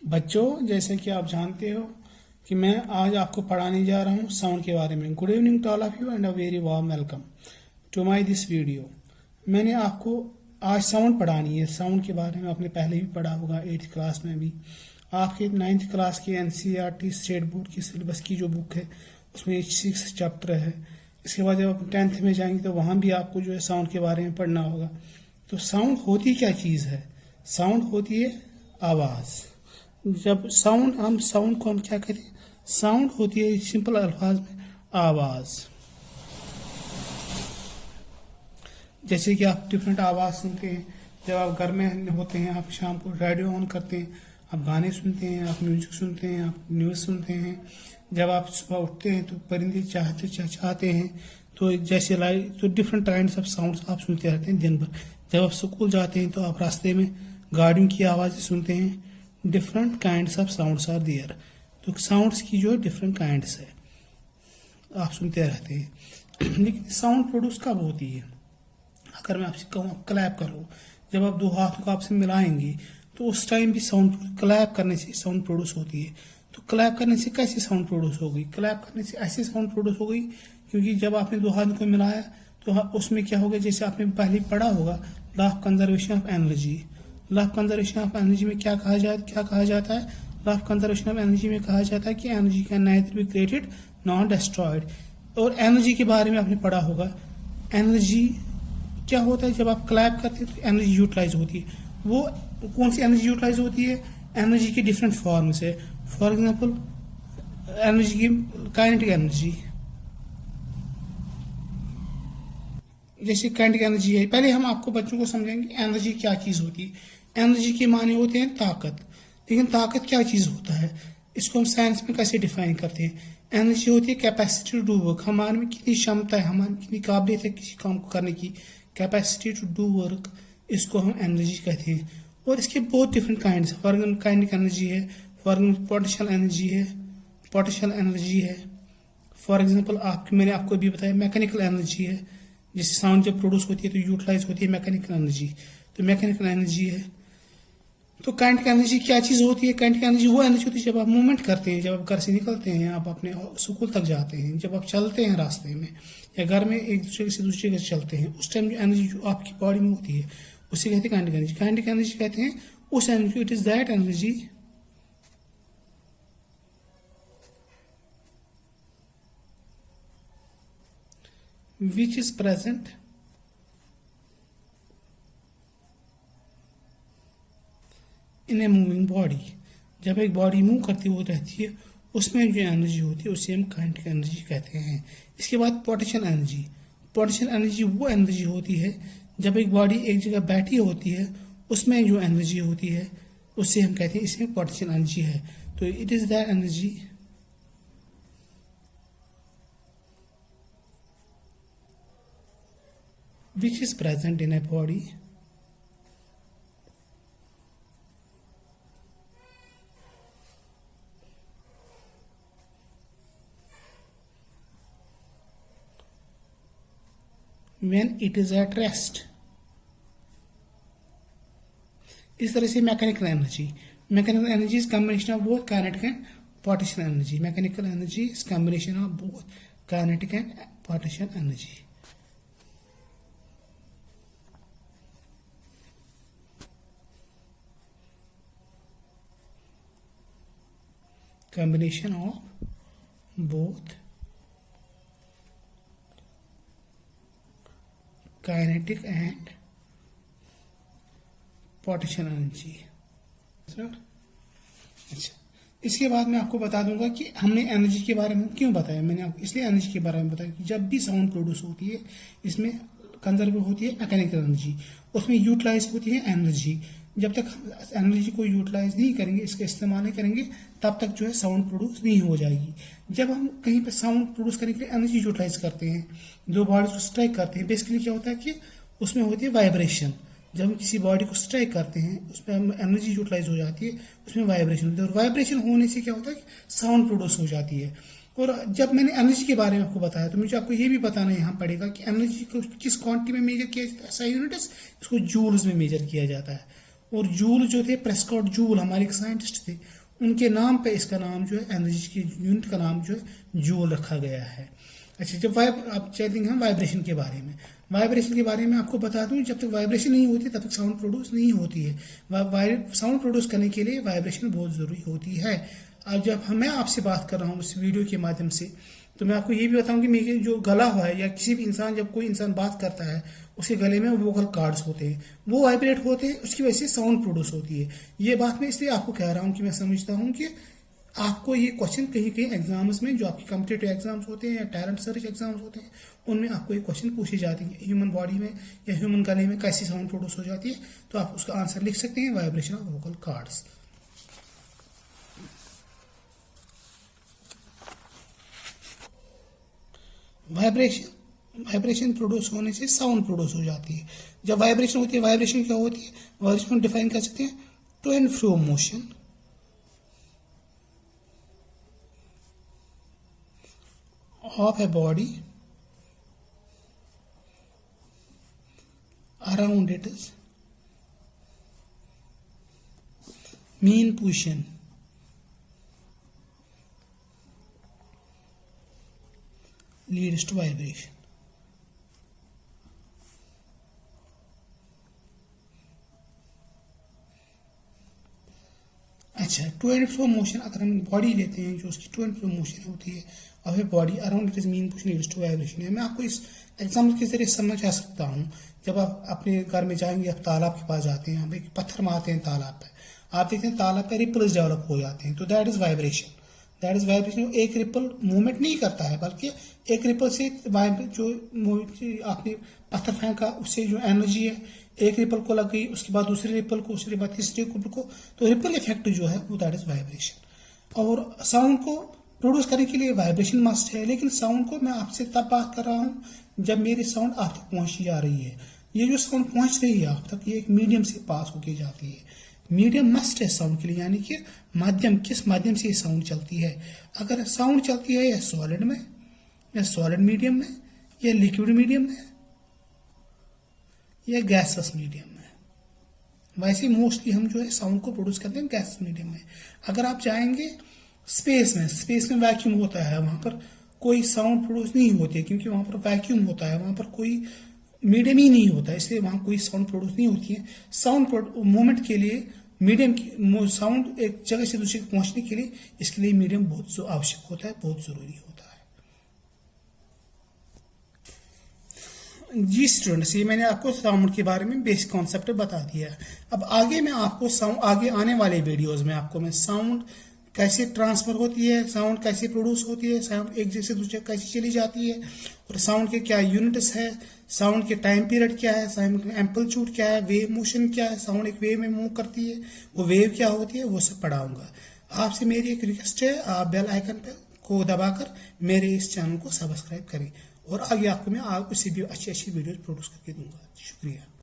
बच्चों, जैसे कि आप जानते हो कि मैं आज आपको पढ़ाने जा रहा हूँ साउंड के बारे में। Good evening to all of you and a very warm welcome to my this video. मैंने आपको आज साउंड पढ़ानी है। साउंड के बारे में आपने पहले भी पढ़ा होगा, 8th क्लास में भी। आपके 9th क्लास की NCERT स्टेट बोर्ड की सिलेबस की जो बुक है उसमें 6 चैप्टर है। इसके बाद जब आप 10th में जाएंगे तो वहाँ भी आपको जो है साउंड के बारे में पढ़ना होगा। तो साउंड होती क्या चीज़ है? साउंड होती है आवाज़। जब साउंड को हम क्या कहते हैं? साउंड होती है सिंपल अल्फाज में आवाज़। जैसे कि आप डिफरेंट आवाज़ सुनते हैं जब आप घर में होते हैं, आप शाम को रेडियो ऑन करते हैं, आप गाने सुनते हैं, आप म्यूजिक सुनते हैं, आप न्यूज़ सुनते हैं। जब आप सुबह उठते हैं तो परिंदे चाहते हैं, तो जैसे लाइट तो डिफरेंट काइंड्स ऑफ साउंड्स आप सुनते रहते हैं दिन भर। जब आप स्कूल जाते हैं तो आप रास्ते में गाड़ियों की आवाज़ें सुनते हैं। Different kinds of sounds are there. तो साउंड्स की जो है डिफरेंट काइंड्स है, आप सुनते रहते हैं। लेकिन साउंड प्रोड्यूस कब होती है? अगर मैं आपसे कहूँ आप क्लैप कर लो, जब आप दो हाथों को आपसे मिलाएंगे तो उस टाइम भी साउंड, क्लैप करने से साउंड प्रोड्यूस होती है। तो क्लैप करने से कैसे साउंड प्रोड्यूस हो गई? क्लैप करने से ऐसे साउंड प्रोड्यूस हो गई क्योंकि जब आपने दो हाथों को मिलाया तो उसमें क्या होगा, जैसे आपने पहले पढ़ा होगा law of conservation of energy. Law of conservation of energy में क्या कहा जाता है? Law of conservation of energy में कहा जाता है कि energy can neither be created not destroyed. और एनर्जी के बारे में आपने पढ़ा होगा। एनर्जी क्या होता है? जब आप क्लैप करते हैं तो एनर्जी यूटिलाइज होती है। वो कौन सी एनर्जी यूटिलाइज होती है? एनर्जी के डिफरेंट फॉर्म्स है। फॉर एग्जांपल एनर्जी की काइनेटिक एनर्जी, जैसे काइनेटिक एनर्जी है। पहले हम आपको बच्चों को समझेंगे एनर्जी क्या चीज़ होती है। एनर्जी के माने होते हैं ताकत। लेकिन ताकत क्या चीज़ होता है? इसको हम साइंस में कैसे डिफाइन करते हैं? एनर्जी होती है कैपेसिटी टू डू वर्क। हमारे में कितनी क्षमता है, हमारी कितनी काबिलियत है किसी काम को करने की, कैपेसिटी टू डू वर्क, इसको हम एनर्जी कहते हैं। और इसके बहुत डिफरेंट काइंड्स है। फॉर एग्जाम्पल काइनेटिक एनर्जी है, फॉर एग्जाम्पल पोटेंशियल एनर्जी है, फॉर एग्जाम्पल मैंने आपको भी बताया मैकेनिकल एनर्जी है। जैसे साउंड जब प्रोड्यूस होती है तो यूटिलाइज होती है मैकेनिकल एनर्जी, तो मैकेनिकल एनर्जी है। तो काइनेटिक एनर्जी क्या चीज़ होती है? काइनेटिक एनर्जी वो एनर्जी होती है जब आप मूवमेंट करते हैं, जब आप घर से निकलते हैं, आप अपने स्कूल तक जाते हैं, जब आप चलते हैं रास्ते में या घर में एक दूसरे से दूसरे जगह चलते हैं, उस टाइम जो एनर्जी जो आपकी बॉडी में होती है उसे कहते हैं काइनेटिक एनर्जी। काइनेटिक एनर्जी कहते हैं उस energy, it is that energy which is present in a moving body. जब एक बॉडी मूव करती हुई रहती है उसमें जो एनर्जी होती है उसे हम काइनेटिक एनर्जी कहते हैं। इसके बाद पोटेंशियल एनर्जी। पोटेंशियल एनर्जी वो एनर्जी होती है जब एक बॉडी एक जगह बैठी होती है, उसमें जो एनर्जी होती है उससे हम कहते हैं इसमें पोटेंशियल एनर्जी है। तो it is that energy which is present in a body when it is at rest। इस तरह से mechanical energy is combination of both kinetic and potential energy. Mechanical energy is combination of both kinetic and potential energy. combination of both kinetic and potential energy. अच्छा, इसके बाद मैं आपको बता दूंगा कि हमने एनर्जी के बारे में क्यों बताया। मैंने आपको इसलिए एनर्जी के बारे में बताया कि जब भी साउंड प्रोड्यूस होती है इसमें कंजर्व होती है मैकेनिकल एनर्जी, उसमें यूटिलाइज होती है एनर्जी। जब तक हम एनर्जी को यूटिलाइज नहीं करेंगे, इसका इस्तेमाल नहीं करेंगे, तब तक जो है साउंड प्रोड्यूस नहीं हो जाएगी। जब हम कहीं पर साउंड प्रोड्यूस करने के लिए एनर्जी यूटिलाइज करते हैं, दो बॉडीज को स्ट्राइक करते हैं, बेसिकली क्या होता है कि उसमें होती है वाइब्रेशन। जब हम किसी बॉडी को स्ट्राइक करते हैं उसमें हम एनर्जी यूटिलाइज हो जाती है, उसमें वाइब्रेशन होती है, और वाइब्रेशन होने से क्या होता है कि साउंड प्रोड्यूस हो जाती है। और जब मैंने एनर्जी के बारे में आपको बताया तो मुझे आपको ये भी बताना यहाँ पड़ेगा कि एनर्जी को किस क्वांटिटी में मेजर किया जाता है। SI यूनिट इसको जूल्स में मेजर किया जाता है। और जूल जो थे, प्रेस्कॉट जूल हमारे एक साइंटिस्ट थे, उनके नाम पे इसका नाम जो है एनर्जी की यूनिट का नाम जो है जूल रखा गया है। अच्छा, जब आप चलेंगे हम वाइब्रेशन के बारे में। वाइब्रेशन के बारे में आपको बता दूं, जब तक वाइब्रेशन नहीं होती तब तक साउंड प्रोड्यूस नहीं होती है। साउंड प्रोड्यूस करने के लिए वाइब्रेशन बहुत ज़रूरी होती है। अब जब मैं आपसे बात कर रहा हूँ इस वीडियो के माध्यम से, तो मैं आपको ये भी बताऊं कि मेरे जो गला हुआ है, या किसी भी इंसान, जब कोई इंसान बात करता है उसके गले में वोकल कार्ड्स होते हैं, वो वाइब्रेट होते हैं, उसकी वजह से साउंड प्रोड्यूस होती है। ये बात मैं इसलिए आपको कह रहा हूँ कि मैं समझता हूँ कि आपको ये क्वेश्चन कहीं कहीं एग्जाम्स में, जो आपके कॉम्पिटेटिव एग्जाम्स होते हैं या टैलेंट सर्च एग्जाम्स होते हैं, उनमें आपको ये क्वेश्चन पूछे जाते हैं, ह्यूमन बॉडी में या ह्यूमन गले में कैसी साउंड प्रोड्यूस हो जाती है। तो आप उसका आंसर लिख सकते हैं, vibration of vocal cords. Vibration produce होने से साउंड प्रोड्यूस हो जाती है। जब वाइब्रेशन होती है, वाइब्रेशन क्या होती है, वाइब्रेशन डिफाइन कर सकते हैं, to and fro motion of a body around its mean position leads to vibration. अच्छा, टू एंड फ्रो मोशन, अगर हम बॉडी लेते हैं जो उसकी टू एंड फ्रो मोशन होती है of a body around it is mean position leads to vibration. मैं आपको इस एग्जाम्पल के जरिए समझा सकता हूँ। जब आप अपने घर में जाएंगे, आप तालाब के पास जाते हैं, आप एक पत्थर मारते हैं तालाब पे, आप देखते हैं तालाब पे रिपल्स डेवलप हो जाते हैं, तो that is vibration. That is vibration. एक रिपल मूवमेंट नहीं करता है, बल्कि एक रिपल से जो आपने पत्थर फेंका उससे जो एनर्जी है, एक रिपल को लग गई, उसके बाद दूसरे रिपल को, उसके बाद तीसरे रिपल को, तो रिपल इफेक्ट जो है वो दैट इज वाइब्रेशन। और साउंड को प्रोड्यूस करने के लिए वाइब्रेशन मस्ट है, लेकिन साउंड को मैं आपसे तब बात कर रहा हूँ जब मेरी साउंड आप तक पहुंची जा रही है। ये जो साउंड पहुंच रही है आप तक, ये एक मीडियम से पास होके जाती है। मीडियम मस्ट है साउंड के लिए, यानी कि माध्यम, किस माध्यम से साउंड चलती है। अगर साउंड चलती है या सॉलिड में, या सॉलिड मीडियम में, या लिक्विड मीडियम में, या गैसस मीडियम में, वैसे मोस्टली हम जो है साउंड को प्रोड्यूस करते हैं गैस मीडियम में। अगर आप जाएंगे स्पेस में वैक्यूम होता है, वहां पर कोई साउंड प्रोड्यूस नहीं होती है, क्योंकि वहां पर वैक्यूम होता है, वहां पर कोई मीडियम ही नहीं होता है, इसलिए वहां कोई साउंड प्रोड्यूस नहीं होती है। साउंड मूवमेंट के लिए मीडियम की, साउंड एक जगह से दूसरी पहुंचने के लिए इसके लिए मीडियम बहुत आवश्यक होता है, बहुत जरूरी होता है। जी स्टूडेंट्स, ये मैंने आपको साउंड के बारे में बेसिक कॉन्सेप्ट बता दिया है। अब आगे मैं आपको आगे आने वाले वीडियोस में आपको मैं साउंड कैसे ट्रांसफर होती है, साउंड कैसे प्रोड्यूस होती है, साउंड एक जगह से दूसरे कैसे चली जाती है, और साउंड के क्या यूनिट्स है, साउंड के टाइम पीरियड क्या है, साउंड का एम्पलीट्यूड क्या है, वेव मोशन क्या है, साउंड एक वेव में मूव करती है, वो वेव क्या होती है, वो सब पढ़ाऊंगा। आपसे मेरी एक रिक्वेस्ट है, आप बेल आइकन पे को दबाकर मेरे इस चैनल को सब्सक्राइब करें, और आगे आपको मैं इससे भी अच्छी वीडियोस प्रोड्यूस करके दूंगा। शुक्रिया।